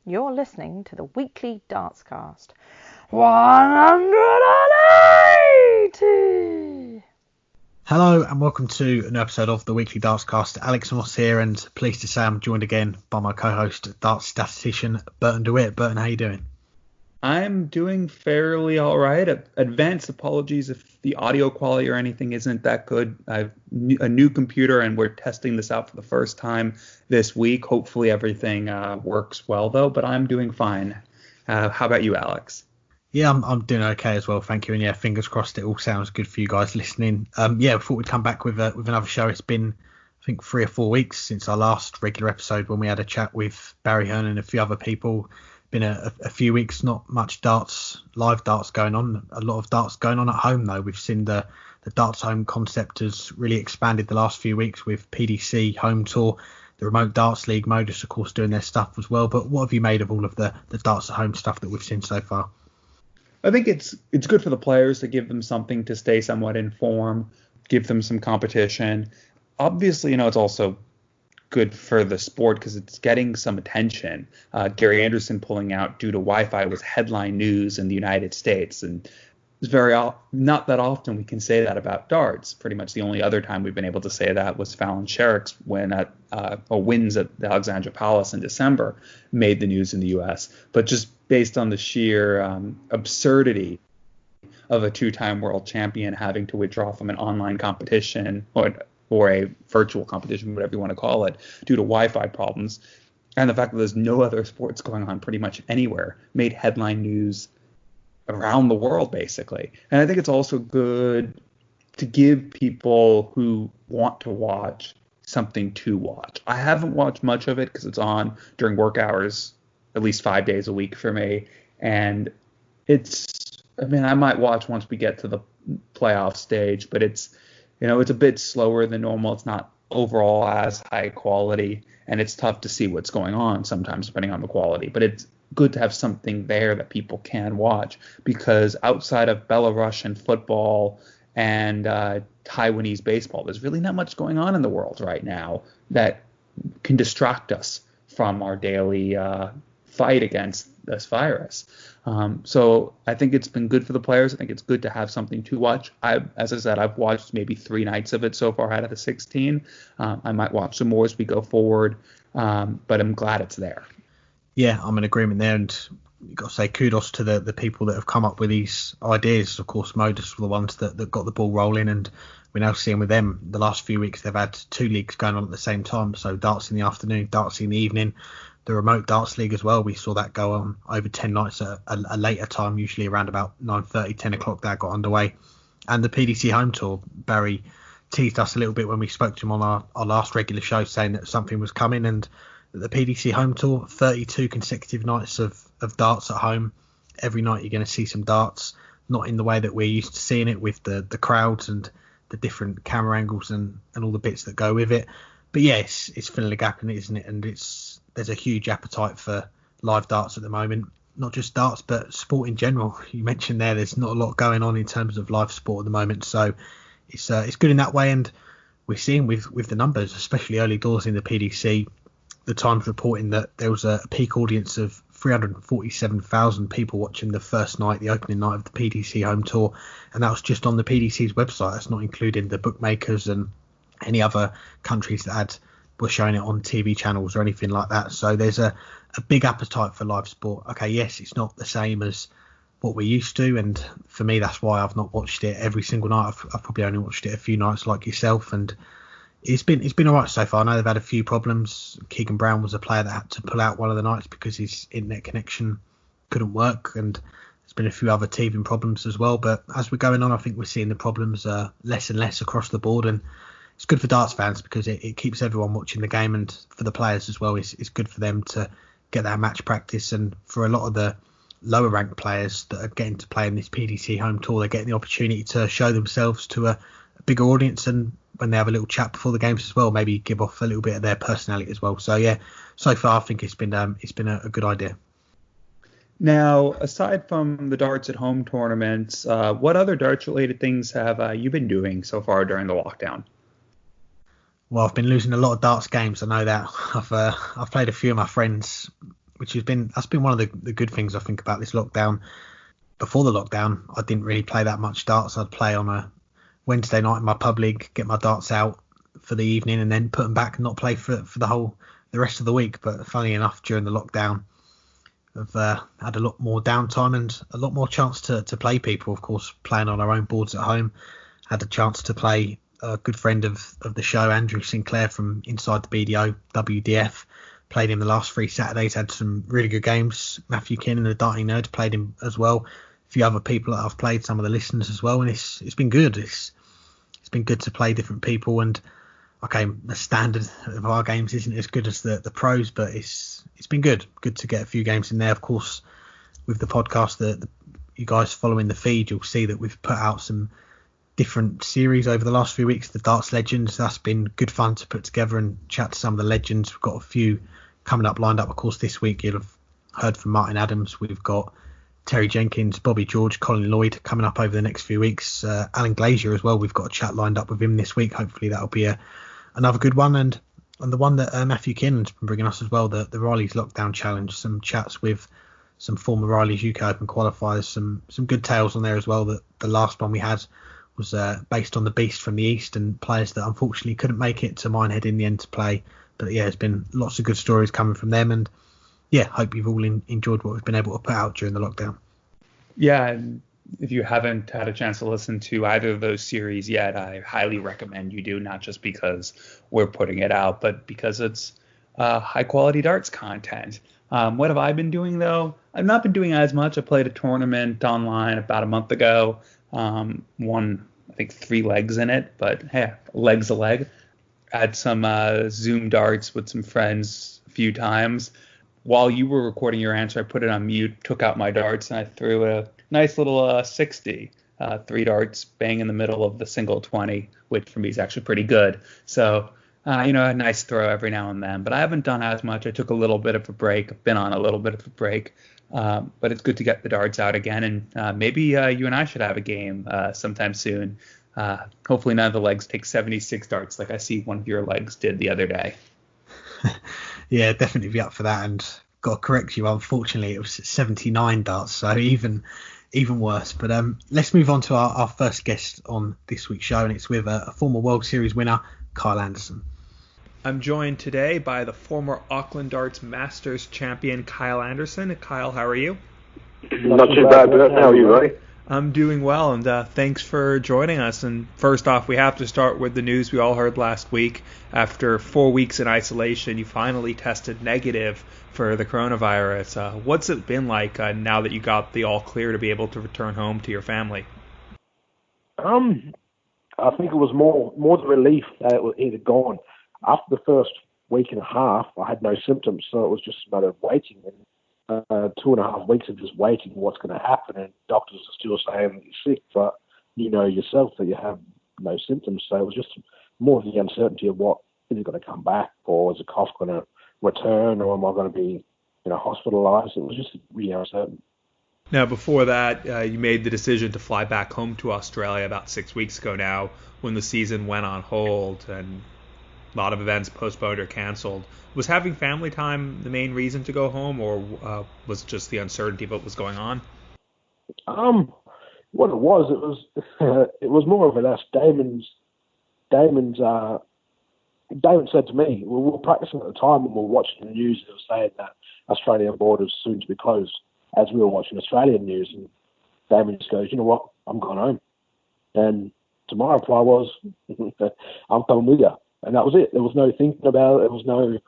You're listening to the weekly Dartscast. 180! Hello and welcome to an episode of the weekly Dartscast. Alex Moss here, and pleased to say I'm joined again by my co-host, Darts statistician Burton DeWitt. Burton, how you doing? I'm doing fairly all right. Advance apologies if the audio quality or anything isn't that good. I have a new computer and we're testing this out for the first time this week. Hopefully everything works well though, but I'm doing fine. How about you, Alex? Yeah, I'm doing okay as well, thank you. And yeah, fingers crossed it all sounds good for you guys listening. Yeah, before we come back with another show, it's been I think 3 or 4 weeks since our last regular episode when we had a chat with Barry Hearn and a few other people. Been a few weeks, not much live darts going on. A lot of darts going on at home though. We've seen the darts home concept has really expanded the last few weeks with PDC Home Tour, the remote darts league, Modus of course doing their stuff as well. But what have you made of all of the darts at home stuff that we've seen so far? I think it's good for the players to give them something to stay somewhat in form, give them some competition. Obviously, it's also good for the sport because it's getting some attention. Gary Anderson pulling out due to Wi-Fi was headline news in the United States, and it's not that often we can say that about darts. Pretty much the only other time we've been able to say that was Fallon Sherrick's wins at the Alexandra Palace in December made the news in the U.S. But just based on the sheer absurdity of a two-time world champion having to withdraw from an online competition or a virtual competition, whatever you want to call it, due to Wi-Fi problems, and the fact that there's no other sports going on pretty much anywhere, made headline news around the world, basically. And I think it's also good to give people who want to watch something to watch. I haven't watched much of it because it's on during work hours, at least 5 days a week for me. And I might watch once we get to the playoff stage, but it's a bit slower than normal. It's not overall as high quality, and it's tough to see what's going on sometimes depending on the quality. But it's good to have something there that people can watch, because outside of Belarusian football and Taiwanese baseball, there's really not much going on in the world right now that can distract us from our daily fight against this virus. So I think it's been good for the players. I think it's good to have something to watch. As I said, I've watched maybe 3 nights of it so far out of the 16. I might watch some more as we go forward, but I'm glad it's there. Yeah, I'm in agreement there, and you've got to say kudos to the people that have come up with these ideas. Of course, Modus were the ones that got the ball rolling, and we're now seeing with them the last few weeks they've had 2 leagues going on at the same time. So darts in the afternoon, darts in the evening. The remote darts league as well, we saw that go on over 10 nights at a later time, usually around about 9:30, 10 o'clock that got underway. And the PDC Home Tour, Barry teased us a little bit when we spoke to him on our last regular show, saying that something was coming, and the PDC Home Tour, 32 consecutive nights of darts at home. Every night you're going to see some darts, not in the way that we're used to seeing it with the crowds and the different camera angles and all the bits that go with it. But yes, it's filling a gap in it, isn't it? And there's a huge appetite for live darts at the moment, not just darts, but sport in general. You mentioned there's not a lot going on in terms of live sport at the moment. So it's good in that way. And we're seeing with the numbers, especially early doors in the PDC, the Times reporting that there was a peak audience of 347,000 people watching the first night, the opening night of the PDC Home Tour. And that was just on the PDC's website. That's not including the bookmakers and any other countries that were showing it on TV channels or anything like that. So there's a big appetite for live sport. Okay, yes, it's not the same as what we're used to, and for me that's why I've not watched it every single night. I've probably only watched it a few nights like yourself, and it's been all right so far. I know they've had a few problems. Keegan Brown was a player that had to pull out one of the nights because his internet connection couldn't work, and there's been a few other teething problems as well. But as we're going on, I think we're seeing the problems less and less across the board, and it's good for darts fans because it keeps everyone watching the game, and for the players as well, it's good for them to get that match practice. And for a lot of the lower ranked players that are getting to play in this PDC Home Tour, they're getting the opportunity to show themselves to a bigger audience, and when they have a little chat before the games as well, maybe give off a little bit of their personality as well. So yeah, so far I think it's been a good idea. Now, aside from the darts at home tournaments, what other darts related things have you been doing so far during the lockdown? Well, I've been losing a lot of darts games. I know that. I've played a few of my friends that's been one of the good things I think about this lockdown. Before the lockdown, I didn't really play that much darts. I'd play on a Wednesday night in my pub league, get my darts out for the evening, and then put them back and not play for the rest of the week. But funny enough, during the lockdown, I've had a lot more downtime and a lot more chance to play people. Of course, playing on our own boards at home, had a chance to play a good friend of the show, Andrew Sinclair from Inside the BDO, WDF. Played him the last 3 Saturdays, had some really good games. Matthew Kinnan, the Darting Nerd, played him as well. A few other people that I've played, some of the listeners as well, and it's been good. It's been good to play different people, and okay, the standard of our games isn't as good as the pros, but it's been good to get a few games in there. Of course, with the podcast that you guys following the feed, you'll see that we've put out some different series over the last few weeks. The Darts Legends, that's been good fun to put together and chat to some of the legends. We've got a few coming up lined up. Of course, this week you'll have heard from Martin Adams. We've got Terry Jenkins, Bobby George, Colin Lloyd coming up over the next few weeks. Alan Glazier as well. We've got a chat lined up with him this week. Hopefully that'll be another good one. And the one that Matthew Kinnan's been bringing us as well, the Riley's Lockdown Challenge. Some chats with some former Riley's UK Open qualifiers. Some good tales on there as well. That the last one we had was based on the Beast from the East and players that unfortunately couldn't make it to Minehead in the end to play. But yeah, there's been lots of good stories coming from them, and yeah, hope you've all enjoyed what we've been able to put out during the lockdown. Yeah, and if you haven't had a chance to listen to either of those series yet, I highly recommend you do, not just because we're putting it out, but because it's high quality darts content. What have I been doing though? I've not been doing as much. I played a tournament online about a month ago. Won, I think, 3 legs in it, but hey, a leg's a leg. Had some Zoom darts with some friends a few times. While you were recording your answer, I put it on mute, took out my darts, and I threw a nice little 60. 3 darts, bang in the middle of the single 20, which for me is actually pretty good. So, a nice throw every now and then. But I haven't done as much. I took a little bit of a break. I've been on a little bit of a break. But it's good to get the darts out again. And maybe you and I should have a game sometime soon. Hopefully none of the legs take 76 darts like I see one of your legs did the other day. Yeah, definitely be up for that. And got to correct you, unfortunately it was 79 darts, so even worse. But let's move on to our first guest on this week's show, and it's with a former World Series winner, Kyle Anderson. I'm joined today by the former Auckland Darts Masters champion, Kyle Anderson. Kyle, how are you? Not too bad, Burton. How are you, buddy? I'm doing well, and thanks for joining us. And first off, we have to start with the news we all heard last week. After 4 weeks in isolation, you finally tested negative for the coronavirus. What's it been like now that you got the all clear to be able to return home to your family? I think it was more the relief that it had gone. After the first week and a half, I had no symptoms, so it was just a matter of waiting. And 2.5 weeks of just waiting what's going to happen, and doctors are still saying that you're sick, but you know yourself that you have no symptoms. So it was just more the uncertainty of what is it going to come back, or is the cough going to return, or am I going to be hospitalized? It was just really uncertain. Now, before that, you made the decision to fly back home to Australia about 6 weeks ago now, when the season went on hold and a lot of events postponed or canceled. Was having family time the main reason to go home, or was it just the uncertainty of what was going on? What it was more of an ask. Damon said to me, we were practicing at the time and we were watching the news. It was saying that Australian borders soon to be closed as we were watching Australian news. And Damon just goes, you know what, I'm going home. And to my reply was, I'm coming with you. And that was it. There was no thinking about it. There was no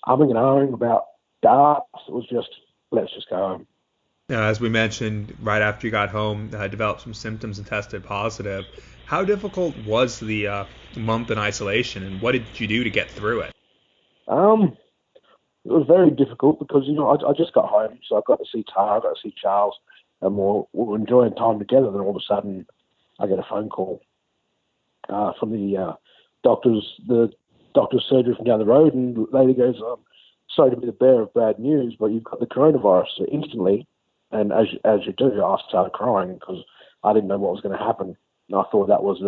umming and ahhing about darts. It was just, let's just go home. As we mentioned, right after you got home, developed some symptoms and tested positive. How difficult was the month in isolation, and what did you do to get through it? It was very difficult because, I just got home, so I got to see Tara, I got to see Charles, and we were enjoying time together. Then all of a sudden, I get a phone call from the doctor's surgery from down the road, and the lady goes, sorry to be the bearer of bad news, but you've got the coronavirus. So instantly, and as you do, I started crying because I didn't know what was going to happen. And I thought that was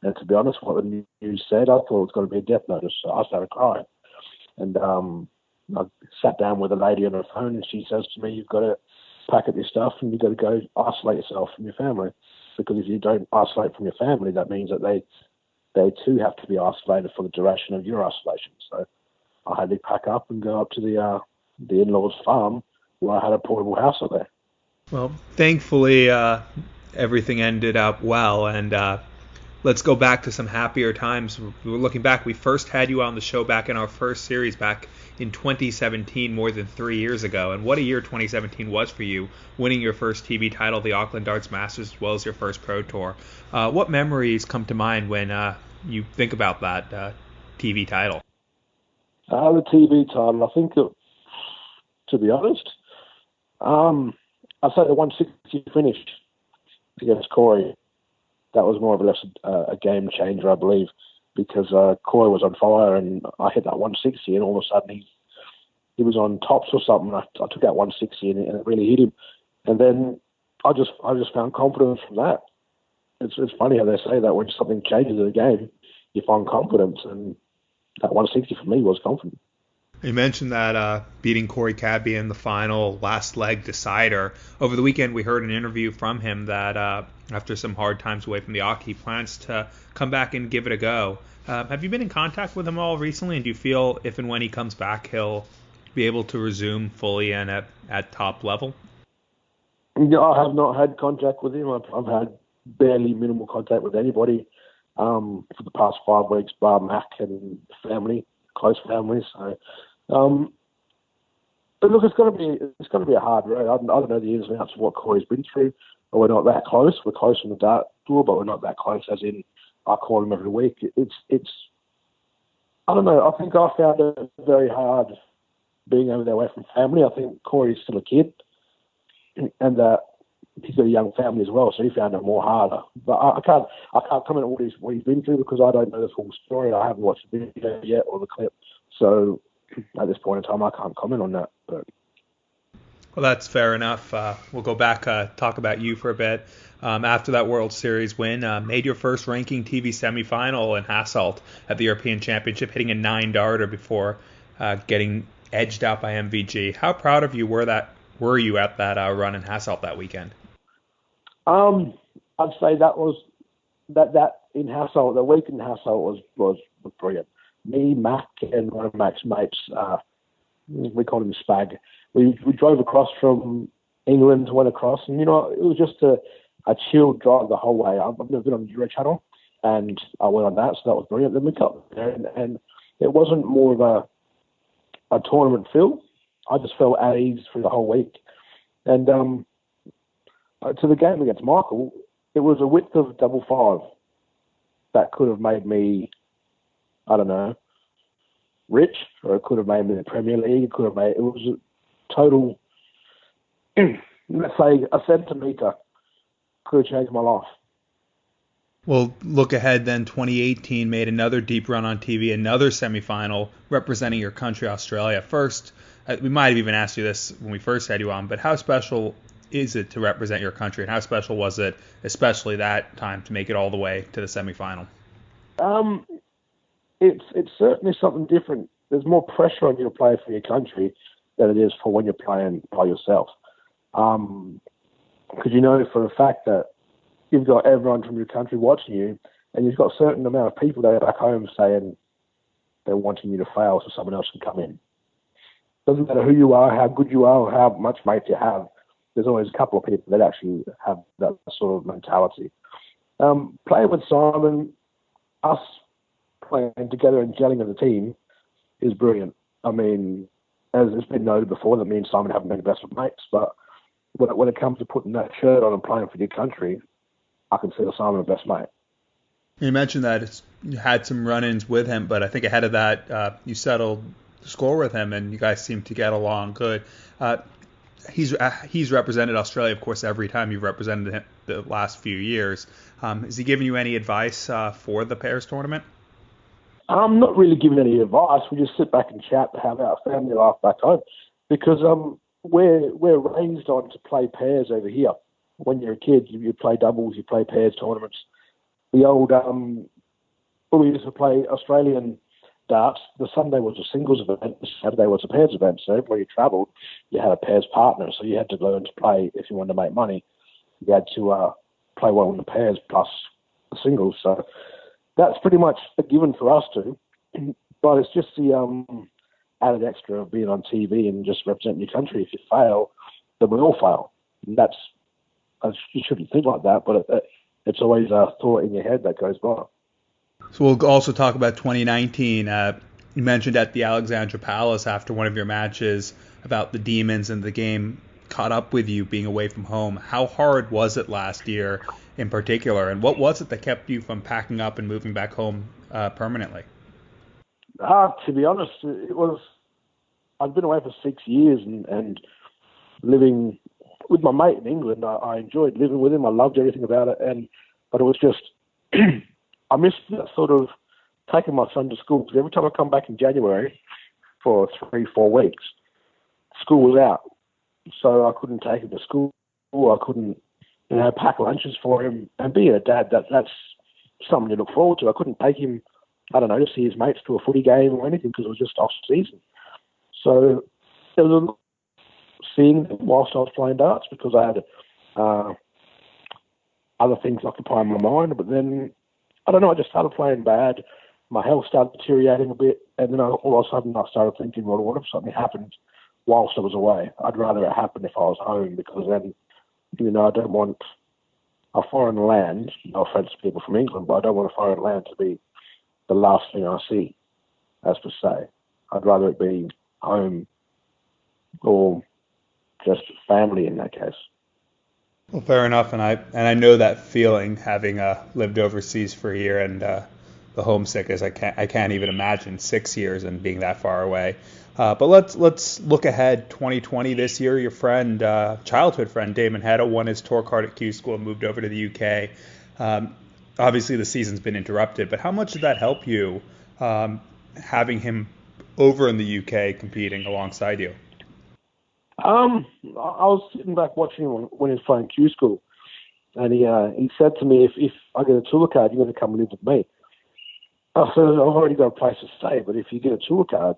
and to be honest, what the news said, I thought it was going to be a death notice. So I started crying. And I sat down with a lady on the phone, and she says to me, "You've got to pack up your stuff, and you've got to go isolate yourself from your family, because if you don't isolate from your family, that means that they too have to be isolated for the duration of your isolation." So I had to pack up and go up to the in-laws' farm, where I had a portable house up there. Well, thankfully, everything ended up well, and let's go back to some happier times. We were looking back. We first had you on the show back in our first series back in 2017, more than 3 years ago. And what a year 2017 was for you, winning your first TV title, the Auckland Darts Masters, as well as your first Pro Tour. What memories come to mind when you think about that TV title? The TV title, I think, to be honest, I'd say the 160 finished against Corey. That was more or less a game changer, I believe, because Corey was on fire and I hit that 160, and all of a sudden he was on tops or something. I took that 160 and it really hit him, and then I just found confidence from that. It's funny how they say that when something changes in a game, you find confidence, and that 160 for me was confident. You mentioned that beating Corey Cadby in the final last leg decider. Over the weekend, we heard an interview from him that after some hard times away from the Auck, he plans to come back and give it a go. Have you been in contact with him all recently, and do you feel if and when he comes back, he'll be able to resume fully and at top level? Yeah, I have not had contact with him. I've had barely minimal contact with anybody for the past 5 weeks, bar Mac and family, close family. So, but look, it's going to be a hard road. I don't know the ins and outs of what Corey's been through. But we're not that close. We're close on the dart tour, but we're not that close. As in, I call him every week. It's. I don't know. I think I found it very hard being over there away from family. I think Corey's still a kid, and he's got a young family as well, so he found it more harder. But I can't comment on what he's been through because I don't know the full story. I haven't watched the video yet or the clip, so at this point in time, I can't comment on that. But well, that's fair enough. We'll go back, talk about you for a bit. After that World Series win, made your first ranking TV semi-final in Hasselt at the European Championship, hitting a 9-darter before getting edged out by MVG. How proud of you were you at that run in Hasselt that weekend? I'd say that in Hasselt, the week in Hasselt was brilliant. Me, Mac, and one of Mac's mates, we called him Spag. We drove across from England, went across, and it was just a chilled drive the whole way. I've never been on the Euro Channel, and I went on that, so that was brilliant. Then we got there, and it wasn't more of a tournament feel. I just felt at ease through the whole week. And to the game against Michael, it was a width of 5-5 that could have made me, I don't know, rich, or it could have made me the Premier League. It was a total, let's say, a centimetre could have changed my life. Well, look ahead then. 2018 made another deep run on TV, another semifinal representing your country, Australia. First, we might have even asked you this when we first had you on, but how special is it to represent your country, and how special was it, especially that time, to make it all the way to the semifinal? It's certainly something different. There's more pressure on you to play for your country than it is for when you're playing by yourself. Because you know for a fact that you've got everyone from your country watching you, and you've got a certain amount of people that are back home saying they're wanting you to fail so someone else can come in. Doesn't matter who you are, how good you are, or how much mates you have. There's always a couple of people that actually have that sort of mentality. Playing with Simon, us playing together and gelling as a team is brilliant. I mean, as it's been noted before, that me and Simon haven't been the best of mates, but when it comes to putting that shirt on and playing for your country, I consider Simon the best mate. You mentioned that you had some run-ins with him, but I think ahead of that, you settled the score with him, and you guys seem to get along good. He's represented Australia, of course, every time you've represented him the last few years. Has he given you any advice for the pairs tournament? I'm not really giving any advice. We just sit back and chat and have our family life back home, because we're raised on to play pairs over here. When you're a kid, you play doubles, you play pairs tournaments. The old we used to play Australian darts, the Sunday was a singles event, the Saturday was a pairs event. So everywhere you travelled, you had a pairs partner. So you had to learn to play if you wanted to make money. You had to play well in the pairs plus the singles. So that's pretty much a given for us too. But it's just the added extra of being on TV and just representing your country. If you fail, then we all fail. And you shouldn't think like that, but it's always a thought in your head that goes by. So we'll also talk about 2019. You mentioned at the Alexandra Palace after one of your matches about the demons and the game caught up with you being away from home. How hard was it last year in particular, and what was it that kept you from packing up and moving back home permanently? To be honest, I'd been away for 6 years and living with my mate in England. I enjoyed living with him. I loved everything about it, but it was just I missed that sort of taking my son to school, because every time I come back in January for 3-4 weeks, school was out, so I couldn't take him to school. I couldn't, pack lunches for him. And being a dad, that's something to look forward to. I couldn't take him, to see his mates to a footy game or anything because it was just off season. So it was seeing them whilst I was playing darts, because I had other things occupying my mind. But then, I just started playing bad. My health started deteriorating a bit, and then all of a sudden I started thinking, well, what if something happened whilst I was away? I'd rather it happen if I was home, because then, I don't want a foreign land, no offence to people from England, but I don't want a foreign land to be the last thing I see, as per se. I'd rather it be home or just family in that case. Well, fair enough, and I know that feeling, having lived overseas for a year, and the homesickness. I can't even imagine 6 years and being that far away. But let's look ahead. 2020 this year, your friend, childhood friend Damon Hedda won his tour card at Q School and moved over to the UK. Obviously, the season's been interrupted, but how much did that help you, having him over in the UK competing alongside you? I was sitting back watching him when he was playing Q School, and he said to me, if I get a tour card, you're going to come live with me. I said, I've already got a place to stay, but if you get a tour card,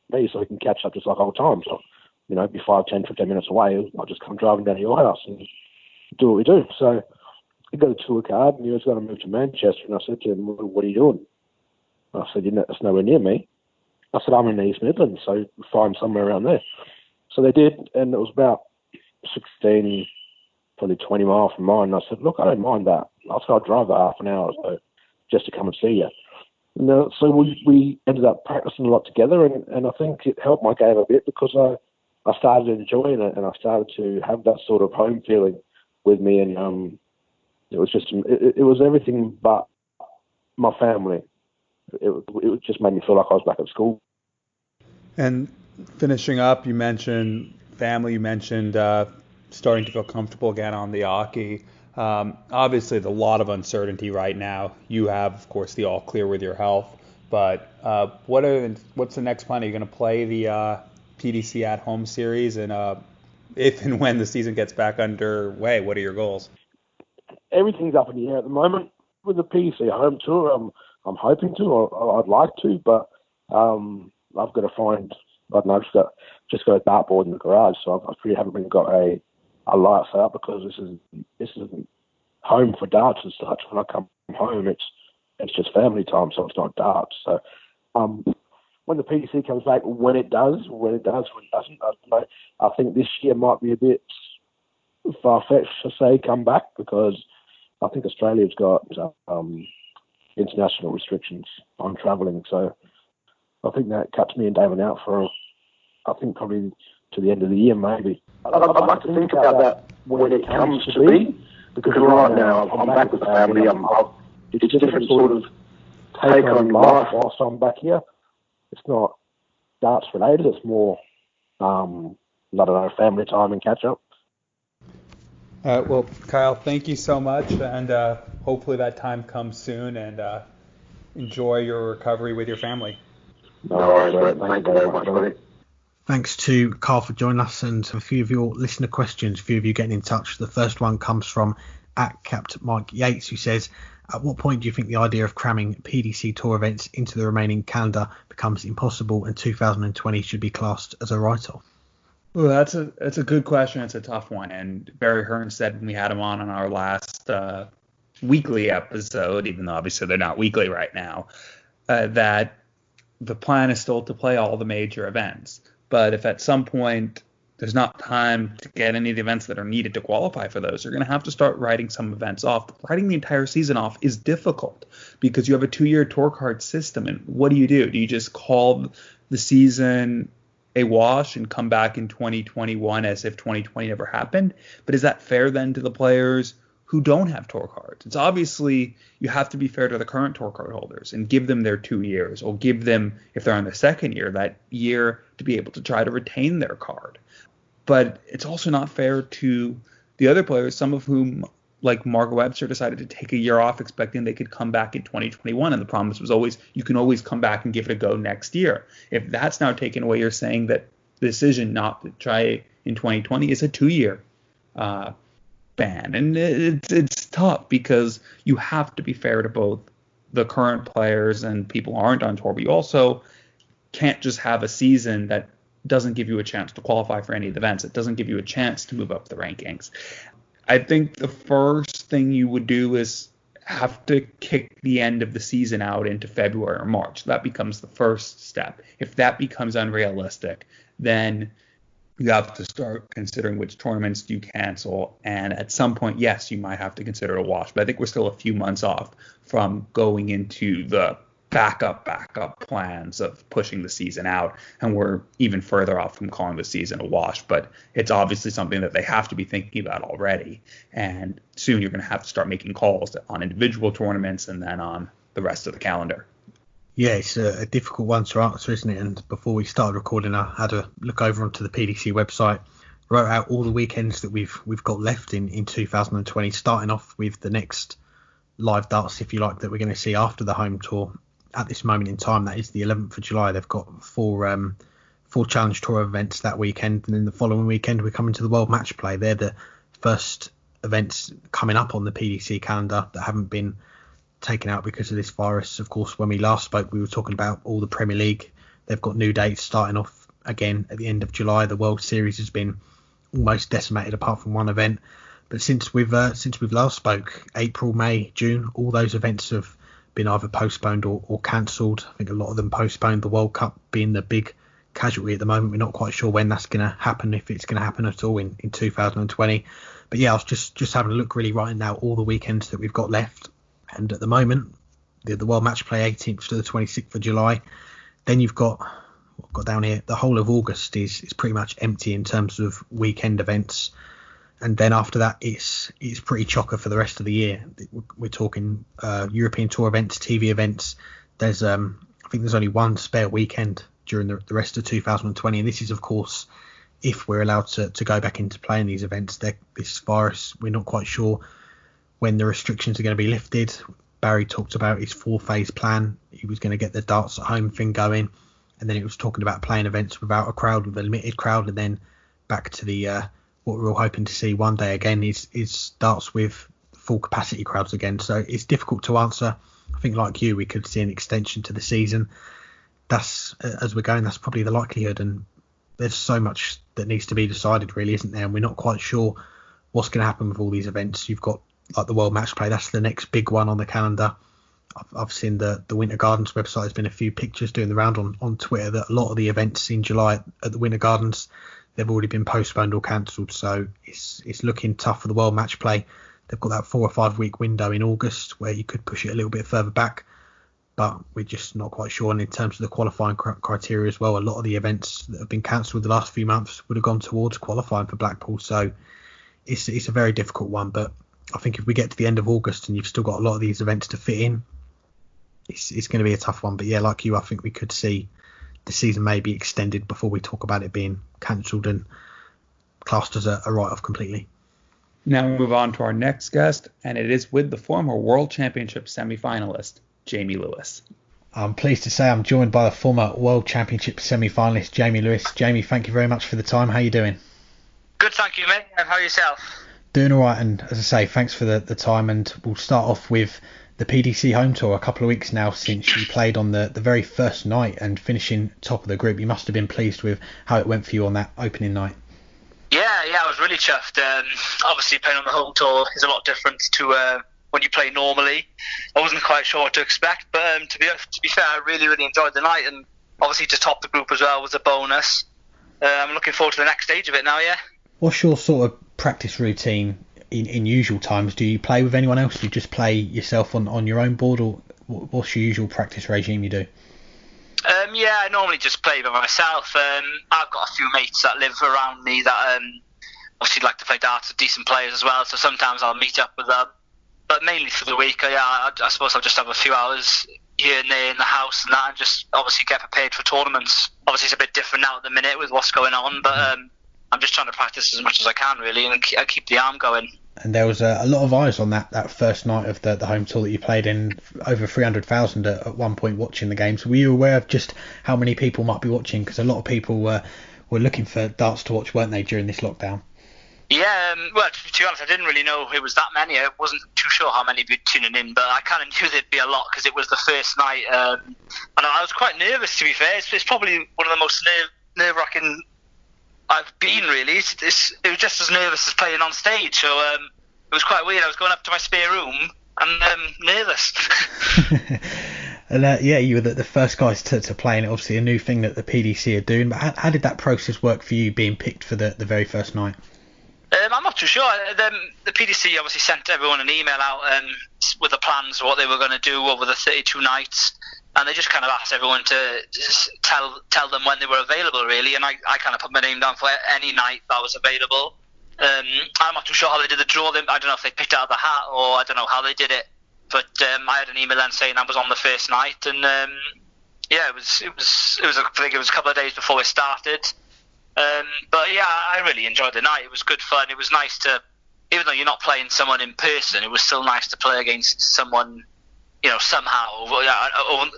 maybe so we can catch up just like old times. So, be 5, 10, 15 minutes away, I'll just come driving down to your house and do what we do. So he got a tour card, and he was going to move to Manchester, and I said to him, what are you doing? I said, that's nowhere near me. I said, I'm in the East Midlands, so find somewhere around there. So they did, and it was about 16, probably 20 miles from mine. And I said, look, I don't mind that. I'll drive that half an hour or so just to come and see you. And so we ended up practicing a lot together, and I think it helped my game a bit, because I started enjoying it, and I started to have that sort of home feeling with me, and it was everything but my family. It just made me feel like I was back at school. And finishing up, you mentioned family, you mentioned starting to feel comfortable again on the hockey. Obviously, there's a lot of uncertainty right now. You have, of course, the all clear with your health, but what's the next plan? Are you going to play the PDC at home series? And if and when the season gets back underway, what are your goals? Everything's up in the air at the moment. With the PDC Home Tour, I'm hoping to, or I'd like to, but I've got to find, I don't know, just got a dartboard in the garage, so I really haven't really got a light set up, because this isn't home for darts as such. When I come home, it's just family time, so it's not darts. So when the PDC comes back, when it does, when it doesn't, I don't know. I think this year might be a bit far-fetched to say come back, because I think Australia's got international restrictions on travelling, so I think that cuts me and Damon out for, I think, probably to the end of the year, maybe. I'd like to think about that when it comes to be, because right now I'm back with the family. It's a different sort of take on life whilst I'm back here. It's not darts related. It's more, family time and catch up. Well, Kyle, thank you so much, and hopefully that time comes soon, and enjoy your recovery with your family. No worries, mate. Thank you very much, buddy. Thanks to Carl for joining us, and a few of your listener questions, a few of you getting in touch. The first one comes from at Capt Mike Yates, who says, at what point do you think the idea of cramming PDC Tour events into the remaining calendar becomes impossible and 2020 should be classed as a write-off? Well, that's a good question. It's a tough one. And Barry Hearn said when we had him on our last weekly episode, even though obviously they're not weekly right now, that the plan is still to play all the major events. But if at some point there's not time to get any of the events that are needed to qualify for those, you're going to have to start writing some events off. Writing the entire season off is difficult because you have a 2-year tour card system. And what do? Do you just call the season a wash and come back in 2021 as if 2020 never happened? But is that fair then to the players who don't have tour cards? It's obviously, you have to be fair to the current tour card holders and give them their 2 years, or give them, if they're on their second year, that year to be able to try to retain their card. But it's also not fair to the other players, some of whom, like Mark Webster, decided to take a year off expecting they could come back in 2021. And the promise was always, you can always come back and give it a go next year. If that's now taken away, you're saying that the decision not to try in 2020 is a 2-year ban. And it's tough because you have to be fair to both the current players and people who aren't on tour, but you also can't just have a season that doesn't give you a chance to qualify for any of the events. It doesn't give you a chance to move up the rankings. I think the first thing you would do is have to kick the end of the season out into February or March. That becomes the first step. If that becomes unrealistic, then you have to start considering which tournaments do you cancel. And at some point, yes, you might have to consider a wash. But I think we're still a few months off from going into the backup plans of pushing the season out, and we're even further off from calling the season a wash. But it's obviously something that they have to be thinking about already, and soon you're going to have to start making calls on individual tournaments and then on the rest of the calendar. Yeah, it's a difficult one to answer, isn't it? And before we started recording, I had a look over onto the PDC website, wrote out all the weekends that we've got left in 2020, starting off with the next live darts, if you like, that we're going to see after the home tour. At this moment in time, that is the 11th of July. They've got four Challenge Tour events that weekend, and then the following weekend we're coming to the World Match Play. They're the first events coming up on the PDC calendar that haven't been taken out because of this virus. Of course, when we last spoke, we were talking about all the Premier League. They've got new dates starting off again at the end of July. The World Series has been almost decimated apart from one event. But since we've last spoke, April, May, June, all those events have been either postponed or cancelled. I think a lot of them postponed, the World Cup being the big casualty at the moment. We're not quite sure when that's going to happen, if it's going to happen at all in 2020. But yeah, I was just having a look, really writing out all the weekends that we've got left. And at the moment, the World Match Play 18th to the 26th of July. Then you've got, what I've got down here, the whole of August is pretty much empty in terms of weekend events. And then after that, it's pretty chocker for the rest of the year. We're talking European Tour events, TV events. There's I think there's only one spare weekend during the rest of 2020. And this is, of course, if we're allowed to go back into playing these events. This virus, we're not quite sure when the restrictions are going to be lifted. Barry talked about his 4-phase plan. He was going to get the darts at home thing going. And then it was talking about playing events without a crowd, with a limited crowd. And then back to the what we're all hoping to see one day again is darts with full capacity crowds again. So it's difficult to answer. I think, like you, we could see an extension to the season. That's, as we're going, that's probably the likelihood. And there's so much that needs to be decided, really, isn't there? And we're not quite sure what's going to happen with all these events. You've got like the World Match Play. That's the next big one on the calendar. I've seen the Winter Gardens website. There's been a few pictures doing the round on Twitter that a lot of the events in July at the Winter Gardens, they've already been postponed or cancelled. So it's looking tough for the World Match Play. They've got that 4 or 5 week window in August where you could push it a little bit further back, but we're just not quite sure. And in terms of the qualifying criteria as well, a lot of the events that have been cancelled the last few months would have gone towards qualifying for Blackpool. So it's a very difficult one. But I think if we get to the end of August and you've still got a lot of these events to fit in, it's going to be a tough one. But yeah, like you, I think we could see the season may be extended before we talk about it being cancelled and classed as a write-off completely. Now we move on to our next guest, and it is with the former World Championship semi-finalist, Jamie Lewis. I'm pleased to say I'm joined by the former World Championship semi-finalist, Jamie Lewis. Jamie, thank you very much for the time. How are you doing? Good, thank you, mate. And how are yourself? Doing all right, and as I say, thanks for the time, and we'll start off with the PDC Home Tour. A couple of weeks now since you played on the very first night and finishing top of the group. You must have been pleased with how it went for you on that opening night. Yeah, I was really chuffed. Obviously, playing on the Home Tour is a lot different to when you play normally. I wasn't quite sure what to expect, but to be fair, I really enjoyed the night, and obviously to top the group as well was a bonus. I'm looking forward to the next stage of it now, yeah. What's your sort of practice routine in usual times? Do you play with anyone else? Do you just play yourself on your own board, or what's your usual practice regime you do? Yeah, I normally just play by myself. I've got a few mates that live around me that obviously like to play darts with decent players as well, so sometimes I'll meet up with them. But mainly for the week, I suppose I'll just have a few hours here and there in the house and that, and just obviously get prepared for tournaments. Obviously it's a bit different now at the minute with what's going on, but I'm just trying to practice as much as I can really, and keep the arm going. And there was a lot of eyes on that first night of the Home Tour that you played in, over 300,000 at one point watching the games. Were you aware of just how many people might be watching? Because a lot of people were looking for darts to watch, weren't they, during this lockdown? Yeah, well, to be honest, I didn't really know it was that many. I wasn't too sure how many would be tuning in, but I kind of knew there'd be a lot because it was the first night. And I was quite nervous, to be fair. It's probably one of the most nerve-wracking I've been, really. It was just as nervous as playing on stage, so it was quite weird. I was going up to my spare room and nervous. And yeah, you were the first guys to play, and obviously a new thing that the PDC are doing. But how did that process work for you, being picked for the very first night? I'm not too sure. The PDC obviously sent everyone an email out with the plans of what they were going to do over the 32 nights, and they just kind of asked everyone to just tell them when they were available, really, and I kind of put my name down for any night that was available. I'm not too sure how they did the draw. I don't know if they picked it out of the hat, or I don't know how they did it, but I had an email then saying I was on the first night, and yeah, it was I think it was a couple of days before it started. But yeah, I really enjoyed the night. It was good fun. It was nice to, even though you're not playing someone in person, it was still nice to play against someone, somehow.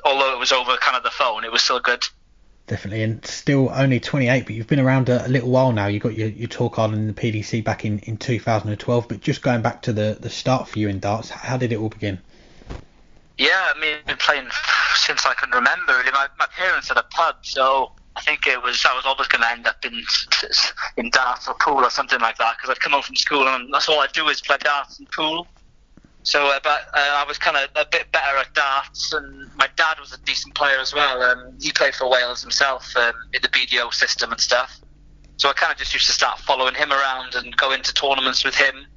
Although it was over kind of the phone, it was still good. Definitely, and still only 28, but you've been around a little while now. You got your tour card in the PDC back in 2012, but just going back to the start for you in darts, how did it all begin? Yeah, I mean, I've been playing since I can remember. Really. My parents had a pub, so I think I was always going to end up in darts or pool or something like that, because I'd come home from school and that's all I'd do is play darts and pool. So, but I was kind of a bit better at darts, and my dad was a decent player as well. He played for Wales himself in the BDO system and stuff. So I kind of just used to start following him around and go into tournaments with him,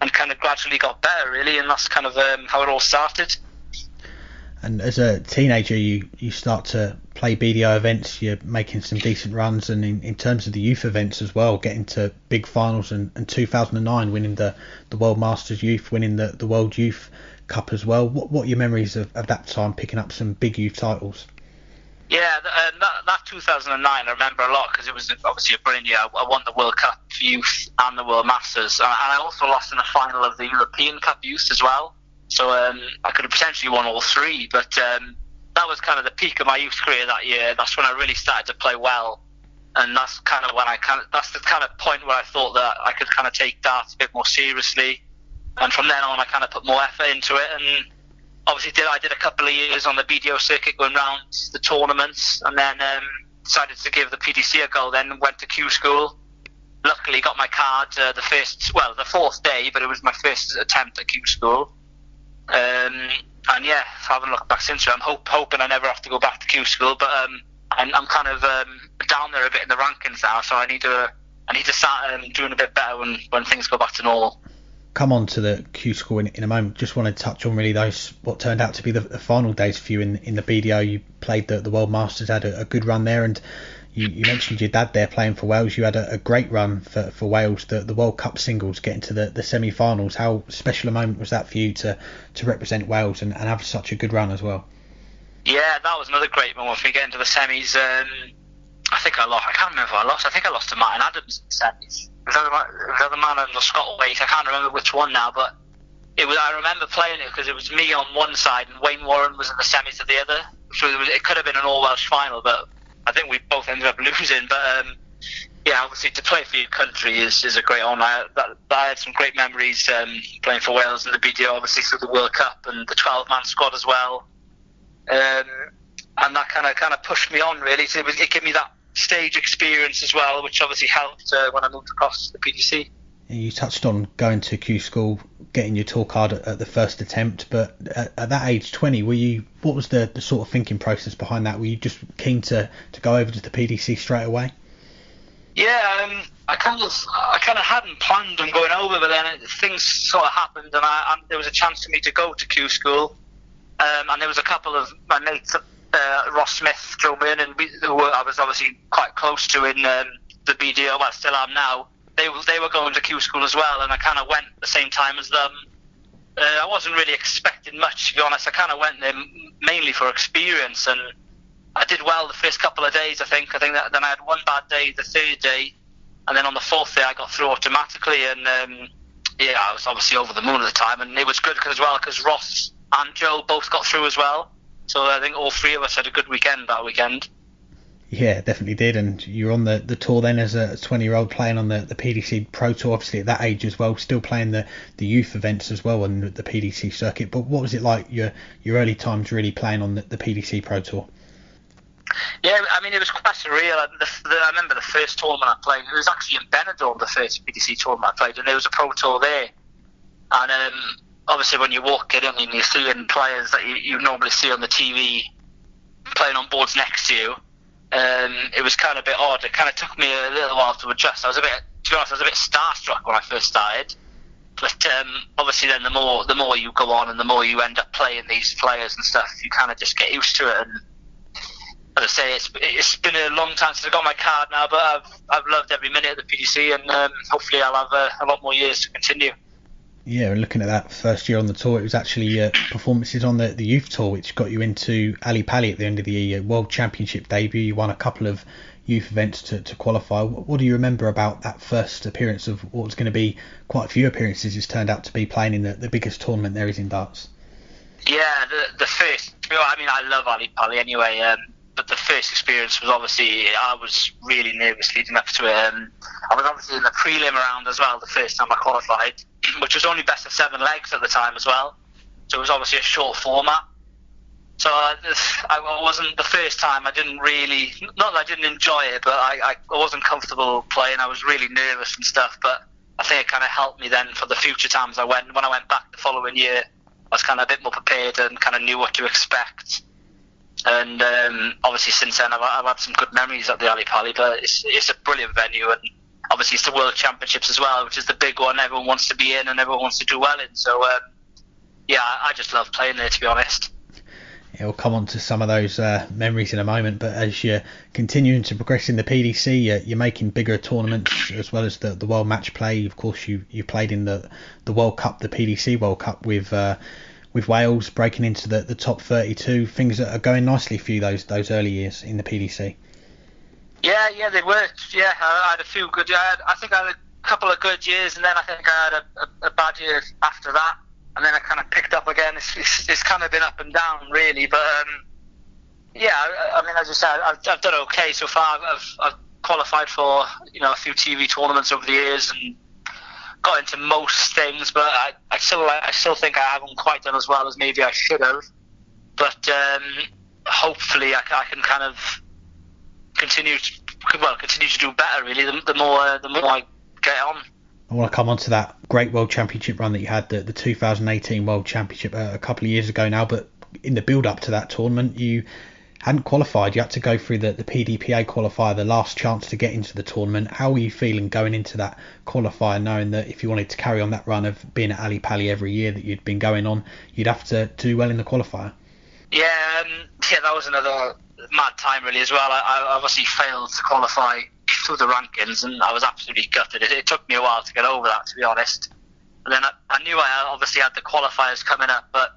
and kind of gradually got better, really, and that's kind of how it all started. And as a teenager, you start to play BDO events, you're making some decent runs, and in terms of the youth events as well, getting to big finals, and 2009 winning the World Masters Youth, winning the World Youth Cup as well. What are your memories of that time, picking up some big youth titles? Yeah, that 2009 I remember a lot, because it was obviously a brilliant year. I won the World Cup Youth and the World Masters, and I also lost in the final of the European Cup Youth as well. So I could have potentially won all three, but that was kind of the peak of my youth career that year. That's when I really started to play well, and that's kind of when that's the kind of point where I thought that I could kind of take darts a bit more seriously. And from then on, I kind of put more effort into it, and obviously I did a couple of years on the BDO circuit going round the tournaments, and then decided to give the PDC a go. Then went to Q school. Luckily, got my card the fourth day, but it was my first attempt at Q school. And yeah, I haven't looked back since. I'm hoping I never have to go back to Q school, but I'm kind of down there a bit in the rankings now, so I need to start doing a bit better when things go back to normal. Come on to the Q school in a moment. Just want to touch on really what turned out to be the final days for you in the BDO. You played the World Masters, had a good run there, and you mentioned your dad there playing for Wales. You had a great run for Wales, the World Cup singles, getting to the semi-finals. How special a moment was that for you to represent Wales and have such a good run as well? Yeah, that was another great moment for me getting to the semis. I think I lost. I can't remember if I lost. I think I lost to Martin Adams in the semis. It was either Martin Adams or Scott Waite. I can't remember which one now, but I remember playing it because it was me on one side and Wayne Warren was in the semis of the other. So it could have been an all-Welsh final, but I think we both ended up losing. But yeah, obviously to play for your country is a great honour. I had some great memories playing for Wales in the BDO, obviously through the World Cup and the 12-man squad as well. And that kind of pushed me on really. So it gave me that stage experience as well, which obviously helped when I moved across to the PDC. You touched on going to Q School, getting your tour card at the first attempt, but at that age, 20, what was the sort of thinking process behind that? Were you just keen to go over to the PDC straight away? Yeah, I kind of hadn't planned on going over, but then things sort of happened, and there was a chance for me to go to Q School, and there was a couple of my mates, Ross Smith, Joe Murnan, who I was obviously quite close to in the BDO, well, still am now. They were going to Q School as well, and I kind of went at the same time as them. I wasn't really expecting much, to be honest. I kind of went there mainly for experience, and I did well the first couple of days, I think that then I had one bad day the third day, and then on the fourth day I got through automatically, and I was obviously over the moon at the time, and it was good because Ross and Joe both got through as well, so I think all three of us had a good weekend that weekend. Yeah, definitely did, and you were on the tour then as a 20-year-old playing on the PDC Pro Tour, obviously at that age as well, still playing the youth events as well on the PDC circuit. But what was it like your early times really playing on the PDC Pro Tour? Yeah, I mean, it was quite surreal. I remember the first tournament I played, it was actually in Benidorm, the first PDC tournament I played, and there was a Pro Tour there. And obviously when you walk in and you're seeing players that you normally see on the TV playing on boards next to you, it was kind of a bit odd. It kind of took me a little while to adjust. To be honest, I was a bit starstruck when I first started. But obviously then the more you go on and the more you end up playing these players and stuff, you kind of just get used to it. And as I say, it's been a long time since I got my card now, but I've loved every minute of the PDC, and hopefully I'll have a lot more years to continue. Yeah, and looking at that first year on the tour, it was actually performances on the youth tour which got you into Ali Pali at the end of the year, World Championship debut. You won a couple of youth events to qualify. What do you remember about that first appearance of what was going to be quite a few appearances it's turned out to be, playing in the biggest tournament there is in darts? Yeah, the first, I mean, I love Ali Pali anyway, but the first experience was obviously, I was really nervous leading up to it. I was obviously in the prelim round as well the first time I qualified, which was only best of 7 legs at the time as well. So it was obviously a short format. So I wasn't, the first time I didn't really, not that I didn't enjoy it, but I wasn't comfortable playing. I was really nervous and stuff, but I think it kind of helped me then for the future times when I went back the following year. I was kind of a bit more prepared and kind of knew what to expect. And obviously since then I've had some good memories at the Ali Pali, but it's a brilliant venue, and obviously it's the World Championships as well, which is the big one everyone wants to be in and everyone wants to do well in. So I just love playing there, to be honest. Yeah, we'll come on to some of those memories in a moment, but as you're continuing to progress in the PDC, you're making bigger tournaments as well as the World Match Play. Of course, you played in the World Cup, the PDC World Cup with Wales, breaking into the top 32. Things that are going nicely for you those early years in the PDC. Yeah, they were. Yeah, I had a few good. I think I had a couple of good years, and then I think I had a bad year after that, and then I kind of picked up again. It's kind of been up and down really, but I mean, as I said, I've done okay so far. I've qualified for a few TV tournaments over the years and got into most things, but I still think I haven't quite done as well as maybe I should have. But hopefully I can kind of continue to do better. Really, the more I get on. I want to come on to that great World Championship run that you had, the 2018 World Championship a couple of years ago now. But in the build up to that tournament, you hadn't qualified. You had to go through the PDPA qualifier, the last chance to get into the tournament. How were you feeling going into that qualifier, knowing that if you wanted to carry on that run of being at Ali Pali every year that you'd been going on, you'd have to do well in the qualifier? Yeah, that was another mad time really as well. I obviously failed to qualify through the rankings, and I was absolutely gutted. It took me a while to get over that, to be honest. And then I knew I obviously had the qualifiers coming up, but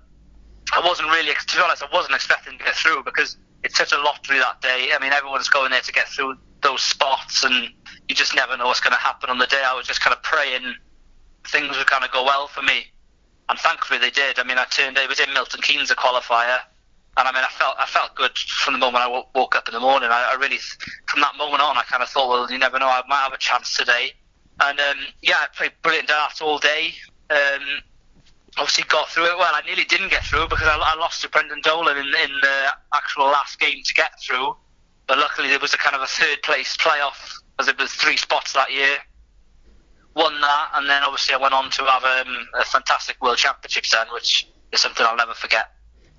I wasn't really, to be honest, I wasn't expecting to get through because it's such a lottery that day. I mean, everyone's going there to get through those spots, and you just never know what's going to happen on the day. I was just kind of praying things would kind of go well for me, and thankfully they did. I mean, it was in Milton Keynes, a qualifier, And I mean, I felt good from the moment I woke up in the morning. I really, from that moment on, I kind of thought, well, you never know, I might have a chance today. And I played brilliant darts all day. Obviously got through it well. I nearly didn't get through because I lost to Brendan Dolan in the actual last game to get through. But luckily there was a kind of a third place playoff, as it was 3 spots that year. Won that, and then obviously I went on to have a fantastic World Championship then, which is something I'll never forget.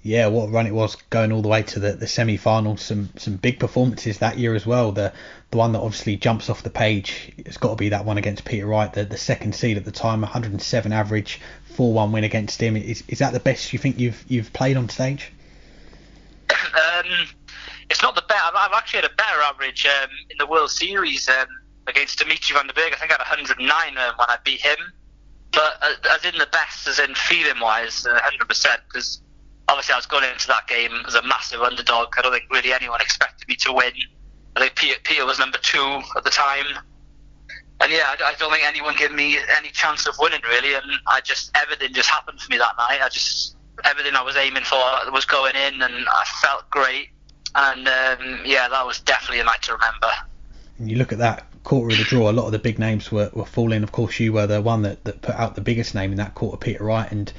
Yeah, what a run it was, going all the way to the semi-finals. Some big performances that year as well. The one that obviously jumps off the page, it's got to be that one against Peter Wright, the second seed at the time, 107 average, 4-1 win against him. Is that the best you think you've played on stage? It's not the best. I've actually had a better average in the World Series against Dimitri van der Berg. I think I had 109 when I beat him. But as in the best, as in feeling-wise, 100%, because obviously I was going into that game as a massive underdog. I don't think really anyone expected me to win. I think Peter was number 2 at the time. And yeah, I don't think anyone gave me any chance of winning, really. And everything just happened for me that night. Everything I was aiming for was going in, and I felt great. And that was definitely a night to remember. And you look at that quarter of the draw, a lot of the big names were falling. Of course, you were the one that put out the biggest name in that quarter, Peter Wright, and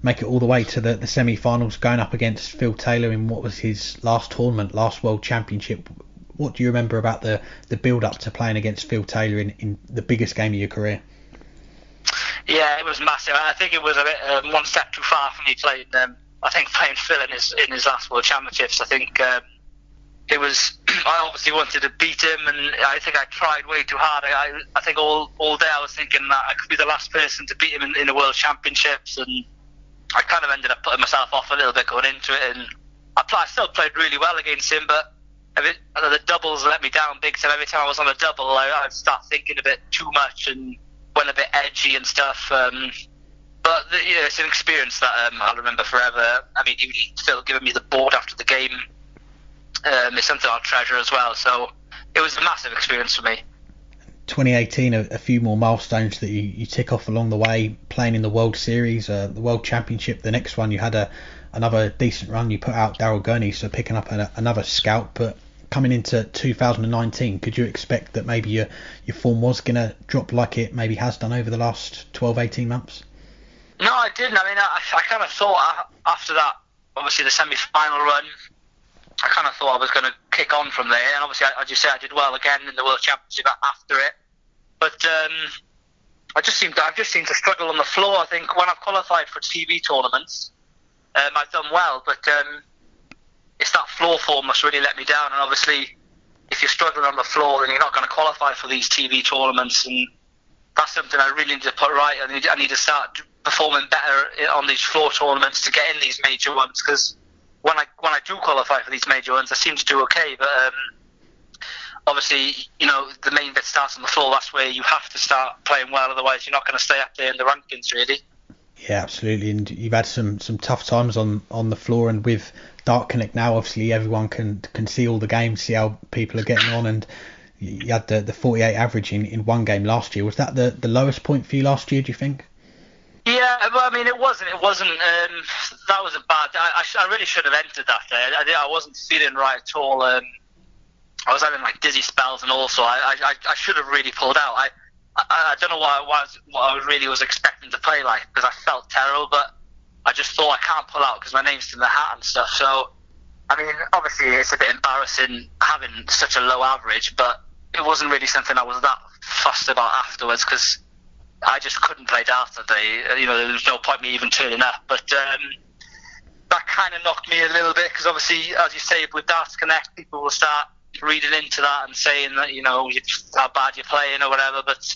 make it all the way to the semi-finals, going up against Phil Taylor in what was his last tournament, last World Championship. What do you remember about the build-up to playing against Phil Taylor in the biggest game of your career? Yeah, it was massive. I think it was a bit one step too far for me playing Phil in his last World Championships. I think it was. I obviously wanted to beat him, and I think I tried way too hard. I think all day I was thinking that I could be the last person to beat him in the World Championships, and I kind of ended up putting myself off a little bit going into it. And I still played really well against him, but the doubles let me down big time. Every time I was on a double, I'd start thinking a bit too much and went a bit edgy and stuff. But it's an experience that I'll remember forever. I mean, even Phil giving me the board after the game is something I'll treasure as well. So it was a massive experience for me. 2018, a few more milestones that you tick off along the way, playing in the World Series, the World Championship. The next one, you had another decent run. You put out Daryl Gurney, so picking up another scout. But coming into 2019, could you expect that maybe your form was going to drop like it maybe has done over the last 12-18 months? No, I didn't. I mean, I kind of thought after that, obviously the semi-final run, I kind of thought I was going to kick on from there. And obviously, as you say, I did well again in the World Championship after it. But I've just seemed to struggle on the floor. I think when I've qualified for TV tournaments, I've done well, but it's that floor form that's really let me down. And obviously, if you're struggling on the floor, then you're not going to qualify for these TV tournaments. And that's something I really need to put right. I need to start performing better on these floor tournaments to get in these major ones. Because when I do qualify for these major ones, I seem to do okay. But obviously, the main bit starts on the floor. That's where you have to start playing well. Otherwise, you're not going to stay up there in the rankings, really. Yeah, absolutely. And you've had some tough times on the floor, and with Dart Connect now, obviously everyone can see all the games, see how people are getting on. And you had the 48 average in one game last year. Was that the lowest point for you last year, do you think? Yeah, well, I mean, it wasn't. That was a bad. I really should have entered that day. I wasn't feeling right at all. I was having dizzy spells, and also I should have really pulled out. I don't know what I really was expecting to play like, because I felt terrible, but I just thought I can't pull out because my name's in the hat and stuff. So, I mean, obviously it's a bit embarrassing having such a low average, but it wasn't really something I was that fussed about afterwards, because I just couldn't play darts that day. There was no point me even turning up. But that kind of knocked me a little bit, because obviously, as you say, with Darts Connect, people will start reading into that and saying that, how bad you're playing or whatever. But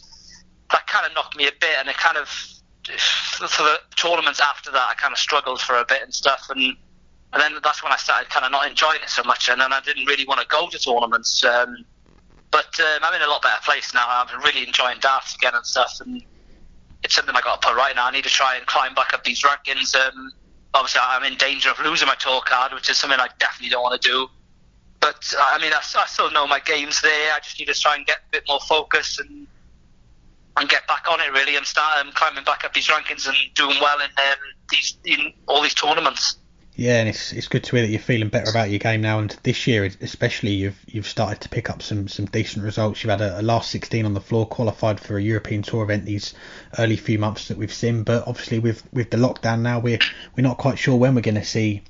that kind of knocked me a bit, and it kind of, for the tournaments after that, I kind of struggled for a bit and stuff. And then that's when I started kind of not enjoying it so much, and then I didn't really want to go to tournaments. But I'm in a lot better place now. I'm really enjoying darts again and stuff, and it's something I got to put right now. I need to try and climb back up these rankings. Obviously, I'm in danger of losing my tour card, which is something I definitely don't want to do. But I mean, I still know my game's there. I just need to try and get a bit more focused and get back on it, really, and start climbing back up these rankings and doing well in all these tournaments. Yeah, and it's good to hear that you're feeling better about your game now. And this year, especially, you've started to pick up some decent results. You've had a last 16 on the floor, qualified for a European Tour event these early few months that we've seen. But obviously, with the lockdown now, we're not quite sure when we're going to see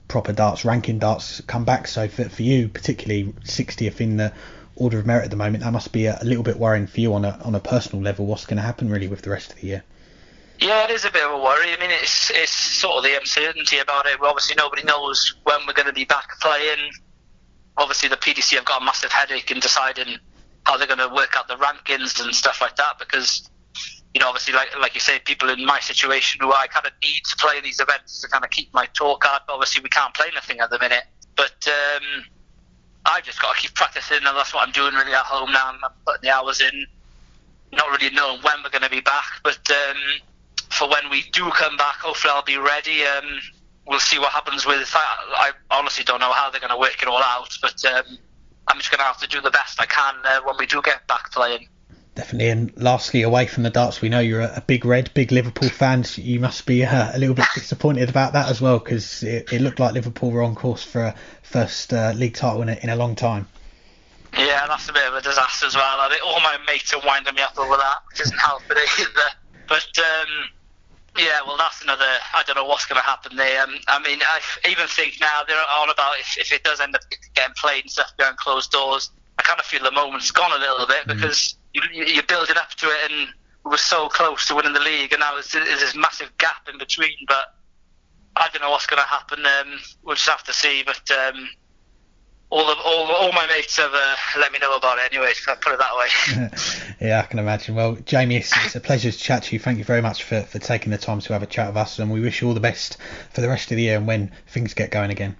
proper darts, ranking darts come back. So for you, particularly 60th in the order of merit at the moment, that must be a little bit worrying for you on a personal level. What's going to happen really with the rest of the year? Yeah, it is a bit of a worry. I mean, it's sort of the uncertainty about it. Obviously, nobody knows when we're going to be back playing. Obviously, the PDC have got a massive headache in deciding how they're going to work out the rankings and stuff like that, because, you know, obviously, like you say, people in my situation who I kind of need to play these events to kind of keep my tour card. But obviously, we can't play nothing at the minute. But I've just got to keep practicing, and that's what I'm doing really at home now. I'm putting the hours in, not really knowing when we're going to be back, but for when we do come back, hopefully I'll be ready. We'll see what happens with. I honestly don't know how they're going to work it all out, but I'm just going to have to do the best I can when we do get back playing. Definitely. And lastly, away from the darts, we know you're a big Liverpool fan. So you must be a little bit disappointed about that as well, because it looked like Liverpool were on course for a first league title in a long time. Yeah, that's a bit of a disaster as well. I think all my mates are winding me up over that, which isn't helping either. But yeah, well, that's another. I don't know what's going to happen there. I mean, I even think now they're on about if it does end up getting played and stuff behind closed doors. I kind of feel the moment's gone a little bit, because you're building up to it, and we were so close to winning the league, and now there's this massive gap in between. But I don't know what's going to happen. We'll just have to see. But all my mates have let me know about it anyway, so I'll put it that way. Yeah, I can imagine. Well, Jamie, it's a pleasure to chat to you. Thank you very much for taking the time to have a chat with us, and we wish you all the best for the rest of the year and when things get going again.